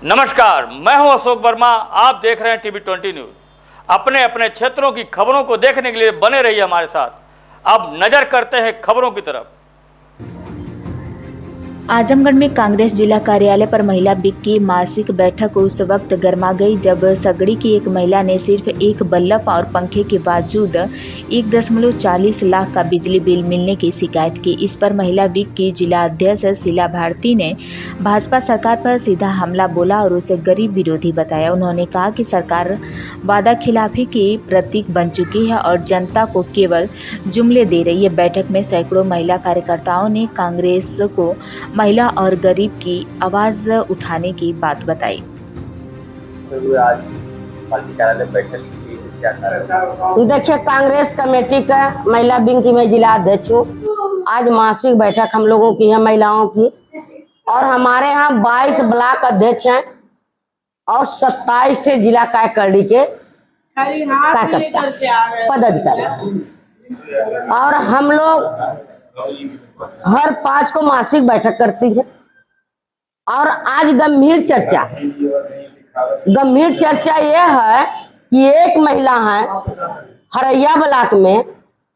नमस्कार, मैं हूं अशोक वर्मा। आप देख रहे हैं टीवी 20 न्यूज। अपने अपने क्षेत्रों की खबरों को देखने के लिए बने रहिए हमारे साथ। अब नजर करते हैं खबरों की तरफ। आजमगढ़ में कांग्रेस जिला कार्यालय पर महिला बिक की मासिक बैठक उस वक्त गर्मा गई जब सगड़ी की एक महिला ने सिर्फ एक बल्ब और पंखे के बावजूद 1.40 लाख का बिजली बिल मिलने की शिकायत की। इस पर महिला बिक की जिला अध्यक्ष शीला भारती ने भाजपा सरकार पर सीधा हमला बोला और उसे गरीब विरोधी बताया। उन्होंने कहा कि सरकार वादा खिलाफी की प्रतीक बन चुकी है और जनता को केवल जुमले दे रही है। बैठक में सैकड़ों महिला कार्यकर्ताओं ने कांग्रेस को महिला और गरीब की आवाज उठाने की बात बताई। आज पार्टी कार्यालय बैठक की क्या कारण? देखिए, कांग्रेस कमेटी का महिला विंग की मैं जिला अध्यक्ष हूँ। आज मासिक बैठक हम लोगों की है महिलाओं की, और हमारे यहाँ 22 ब्लॉक अध्यक्ष हैं और 27 जिला कार्यकारिणी के पदाधिकारी, और हम लोग हर 5 को मासिक बैठक करती है। और आज गंभीर चर्चा ये है कि एक महिला है हरैया ब्लॉक में,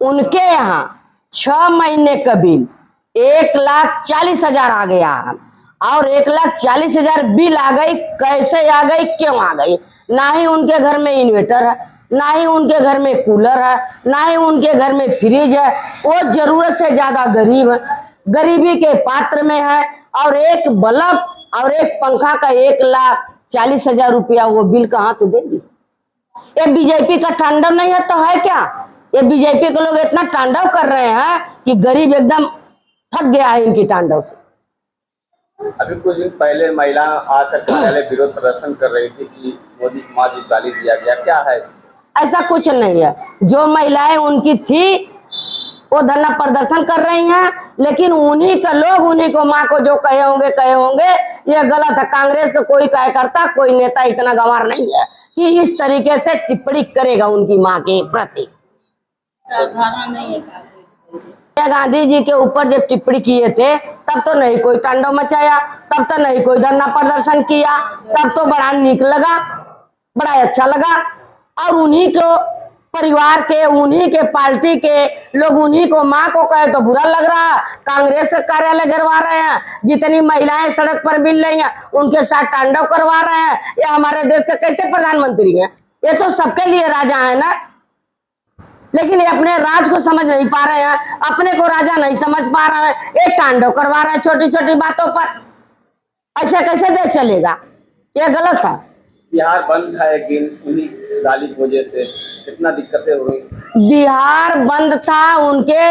उनके यहाँ 6 महीने का बिल 1,40,000 आ गया है, और 1,40,000 बिल आ गई। कैसे आ गई, क्यों आ गई? ना ही उनके घर में इन्वर्टर है, ना ही उनके घर में कूलर है, ना ही उनके घर में फ्रिज है। वो जरूरत से ज्यादा गरीब है, गरीबी के पात्र में है, और एक बल्ब और एक पंखा का 1,40,000 रुपया वो बिल कहाँ से देगी? ये बीजेपी का तांडव नहीं है तो है क्या? ये बीजेपी के लोग इतना तांडव कर रहे हैं कि गरीब एकदम थक गया है इनकी तांडव से। अभी कुछ दिन पहले महिला आकर कार्यालय विरोध प्रदर्शन कर रही थी कि मोदी कुमार जी गाली दिया गया, क्या है? ऐसा कुछ नहीं है। जो महिलाएं उनकी थी वो धरना प्रदर्शन कर रही हैं, लेकिन उन्हीं का लोग उन्हीं को माँ को जो कहे होंगे ये गलत है। कांग्रेस का कोई कार्यकर्ता, कोई नेता इतना गंवार नहीं है कि इस तरीके से टिप्पणी करेगा उनकी माँ के प्रति। गांधी जी के ऊपर जब टिप्पणी किए थे तब तो नहीं कोई तांडव मचाया, तब तो नहीं कोई धरना प्रदर्शन किया, तब तो बड़ा नीक लगा, बड़ा अच्छा लगा। और उन्हीं को परिवार के, उन्हीं के पार्टी के लोग उन्हीं को माँ को कहे तो बुरा लग रहा है। कांग्रेस का कार्यालय गिरवा रहे हैं, जितनी महिलाएं सड़क पर मिल रही हैं उनके साथ तांडव करवा रहे हैं। ये हमारे देश का कैसे प्रधानमंत्री है? ये तो सबके लिए राजा है ना, लेकिन ये अपने राज को समझ नहीं पा रहे हैं, अपने को राजा नहीं समझ पा रहे हैं। ये तांडव करवा रहे हैं छोटी छोटी बातों पर। ऐसे कैसे देश चलेगा? ये गलत है। बिहार बंद था एक दिन, उन्हीं गाली की वजह से कितना दिक्कतें हुई। बिहार बंद था उनके,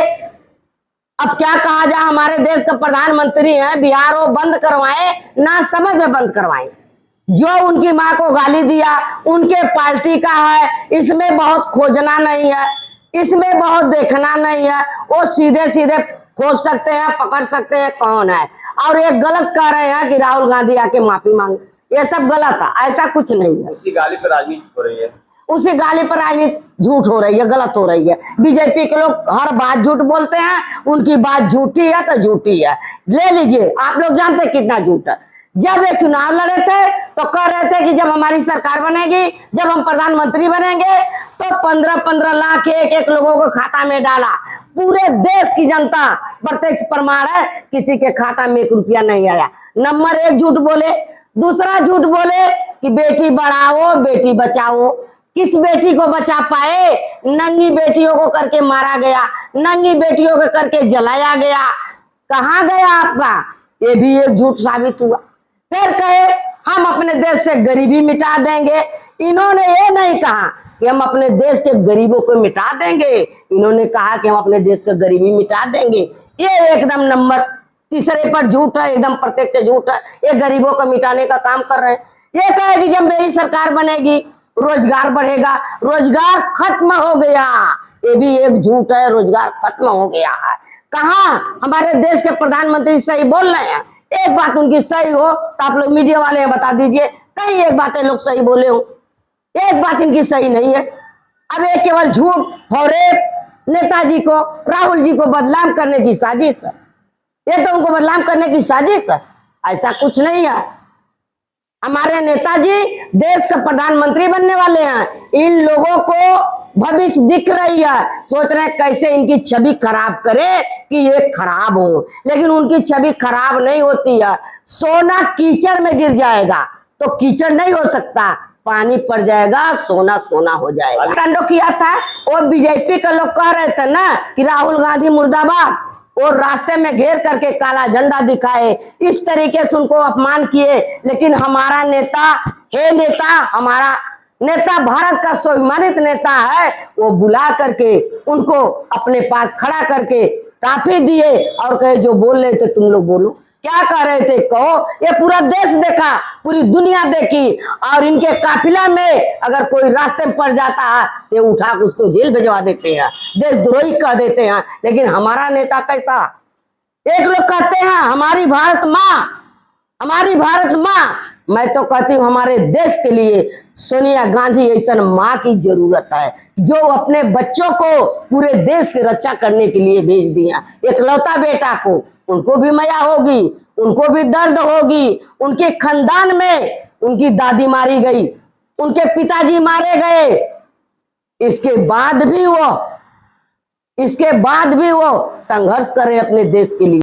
अब क्या कहा जाए, हमारे देश का प्रधानमंत्री है, बिहार वो बंद करवाए ना समझ में बंद करवाए। जो उनकी माँ को गाली दिया उनके पार्टी का है, इसमें बहुत खोजना नहीं है, इसमें बहुत देखना नहीं है। वो सीधे सीधे खोज सकते हैं, पकड़ सकते हैं कौन है। और ये गलत कह रहे हैं कि राहुल गांधी आके माफी मांगे, ये सब गलत है, ऐसा कुछ नहीं है। उसी गाली पर राजनीति हो रही है, उसी गाली पर राजनीति झूठ हो रही है, गलत हो रही है। बीजेपी के लोग हर बात झूठ बोलते हैं, उनकी बात झूठी है तो झूठी है। ले लीजिए, आप लोग जानते हैं कितना झूठ है। जब ये चुनाव लड़े थे तो कह रहे थे कि जब हमारी सरकार बनेगी, जब हम प्रधानमंत्री बनेंगे तो 15-15 लाख एक लोगों को खाता में डाला। पूरे देश की जनता प्रत्यक्ष प्रमाण है, किसी के खाता में 1 रुपया नहीं आया। नंबर 1 झूठ बोले। दूसरा झूठ बोले कि बेटी बढ़ाओ बेटी बचाओ। किस बेटी को बचा पाए? नंगी बेटियों को करके मारा गया, नंगी बेटियों को करके जलाया गया। कहाँ गया आपका? ये भी एक झूठ साबित हुआ। फिर कहे हम अपने देश से गरीबी मिटा देंगे। इन्होंने ये नहीं कहा कि हम अपने देश के गरीबों को मिटा देंगे, इन्होंने कहा कि हम अपने देश की गरीबी मिटा देंगे। ये एकदम नंबर तीसरे पर झूठ है, एकदम प्रत्यक्ष झूठ है। ये गरीबों को मिटाने का काम कर रहे हैं। ये कहे कि जब मेरी सरकार बनेगी रोजगार बढ़ेगा, रोजगार खत्म हो गया। ये भी एक झूठ है, रोजगार खत्म हो गया है। कहाँ हमारे देश के प्रधानमंत्री सही बोल रहे हैं? एक बात उनकी सही हो तो आप लोग मीडिया वाले बता दीजिए, कहीं एक बात लोग सही बोले हो। एक बात इनकी सही नहीं है। अब ये केवल झूठ और नेताजी को, राहुल जी को बदनाम करने की साजिश है। ये तो उनको बदनाम करने की साजिश है, ऐसा कुछ नहीं है। हमारे नेताजी देश का प्रधानमंत्री बनने वाले हैं। इन लोगों को भविष्य दिख रही है, सोच रहे हैं कैसे इनकी छवि खराब करे कि ये खराब हो, लेकिन उनकी छवि खराब नहीं होती है। सोना कीचड़ में गिर जाएगा तो कीचड़ नहीं हो सकता, पानी पड़ जाएगा सोना सोना हो जाएगा। कांडो किया था वो बीजेपी के लोग कह रहे थे ना कि राहुल गांधी मुर्दाबाद, और रास्ते में घेर करके काला झंडा दिखाए, इस तरीके से उनको अपमान किए। लेकिन हमारा नेता हमारा नेता भारत का सम्मानित नेता है, वो बुला करके उनको अपने पास खड़ा करके ट्रॉफी दिए और कहे जो बोल रहे थे तुम लोग बोलो, क्या कह रहे थे कहो। ये पूरा देश देखा, पूरी दुनिया देखी, और इनके काफिला में अगर कोई रास्ते में पड़ जाता है तो उठा के उसको जेल भिजवा देते हैं, देशद्रोही कह देते हैं। लेकिन हमारा नेता कैसा, एक लोग कहते हैं हमारी भारत माँ, हमारी भारत माँ, मैं तो कहती हूँ हमारे देश के लिए सोनिया गांधी ऐसा माँ की जरूरत है जो अपने बच्चों को पूरे देश की रक्षा करने के लिए भेज दिया। एकलौता बेटा को, उनको भी माया होगी, उनको भी दर्द होगी। उनके खानदान में उनकी दादी मारी गई, उनके पिताजी मारे गए, इसके बाद भी वो संघर्ष करे अपने देश के लिए।